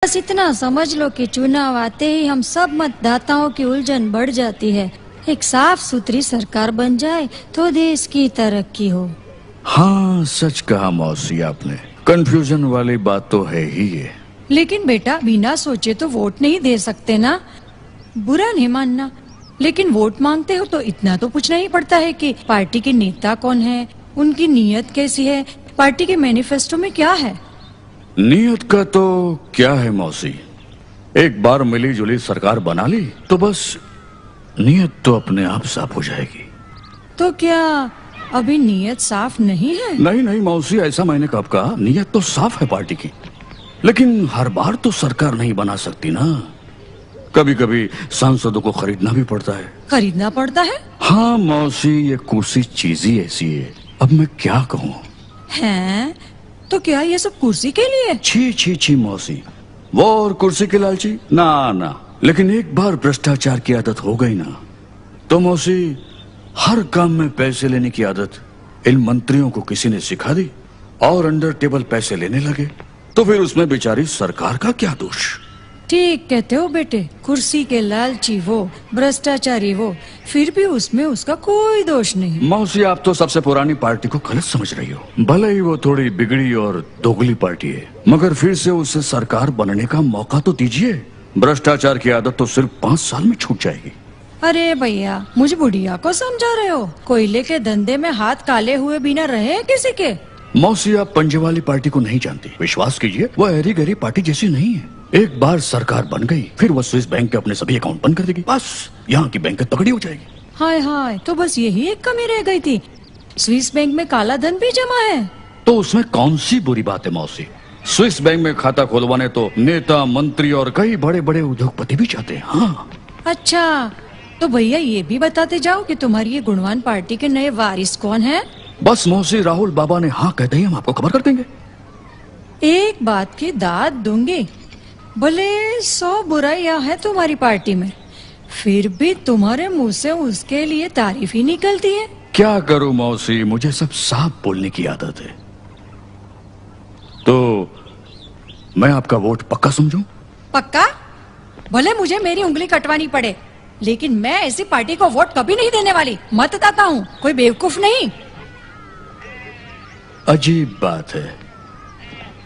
बस इतना समझ लो कि चुनाव आते ही हम सब मतदाताओं की उलझन बढ़ जाती है। एक साफ सुथरी सरकार बन जाए तो देश की तरक्की हो। हाँ, सच कहा मौसी आपने। कंफ्यूजन वाली बात तो है ही ये। लेकिन बेटा, बिना सोचे तो वोट नहीं दे सकते ना। बुरा नहीं मानना, लेकिन वोट मांगते हो तो इतना तो पूछना ही पड़ता है कि पार्टी के नेता कौन है, उनकी नीयत कैसी है, पार्टी के मैनिफेस्टो में क्या है। नियत का तो क्या है मौसी, एक बार मिली जुली सरकार बना ली तो बस नियत तो अपने आप साफ हो जाएगी। तो क्या अभी नियत साफ नहीं है? नहीं नहीं मौसी, ऐसा मैंने कब कहा। नियत तो साफ है पार्टी की, लेकिन हर बार तो सरकार नहीं बना सकती ना। कभी कभी सांसदों को खरीदना भी पड़ता है। खरीदना पड़ता है? हाँ मौसी, ये कुर्सी चीज ही ऐसी है, अब मैं क्या कहूँ। हैं? तो क्या ये सब कुर्सी के लिए? छी छी छी मौसी, वो और कुर्सी के लालची ना ना। लेकिन एक बार भ्रष्टाचार की आदत हो गई ना तो मौसी, हर काम में पैसे लेने की आदत इन मंत्रियों को किसी ने सिखा दी और अंडर टेबल पैसे लेने लगे, तो फिर उसमें बेचारी सरकार का क्या दोष। ठीक कहते हो बेटे, कुर्सी के लालची वो, भ्रष्टाचारी वो, फिर भी उसमें उसका कोई दोष नहीं। मौसी, आप तो सबसे पुरानी पार्टी को गलत समझ रही हो। भले ही वो थोड़ी बिगड़ी और दोगली पार्टी है, मगर फिर से उसे सरकार बनने का मौका तो दीजिए। भ्रष्टाचार की आदत तो सिर्फ 5 साल में छूट जाएगी। अरे भैया, मुझे बुढ़िया को समझा रहे हो? कोयले के धंधे में हाथ काले हुए बिना रहे हैं किसी के? मौसी, आप पंजे वाली पार्टी को नहीं जानती। विश्वास कीजिए, वो हरी गहरी पार्टी जैसी नहीं है। एक बार सरकार बन गई, फिर वो स्विस बैंक के अपने सभी अकाउंट बंद कर देगी। बस यहाँ की बैंक तगड़ी हो जाएगी। हाय हाय, तो बस यही एक कमी रह गई थी, स्विस बैंक में काला धन भी जमा है। तो उसमें कौन सी बुरी बात है मौसी? स्विस बैंक में खाता खुलवाने तो नेता, मंत्री और कई बड़े बड़े उद्योगपति भी चाहते हैं। हाँ। अच्छा, तो भैया ये भी बताते जाओ कि तुम्हारी ये गुणवान पार्टी के नए वारिस कौन है? बस मौसी, राहुल बाबा ने हाँ कहते ही हम आपको खबर कर देंगे। एक बात की दाद दूंगी, भले 100 बुराइयां है तुम्हारी पार्टी में, फिर भी तुम्हारे मुंह से उसके लिए तारीफ ही निकलती है। क्या करूं मौसी, मुझे सब साफ बोलने की आदत है। तो मैं आपका वोट पक्का समझूं? पक्का? भले मुझे मेरी उंगली कटवानी पड़े, लेकिन मैं ऐसी पार्टी को वोट कभी नहीं देने वाली। मतदाता हूँ, कोई बेवकूफ नहीं। अजीब बात है,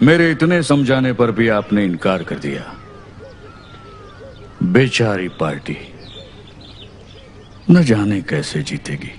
मेरे इतने समझाने पर भी आपने इनकार कर दिया। बेचारी पार्टी न जाने कैसे जीतेगी।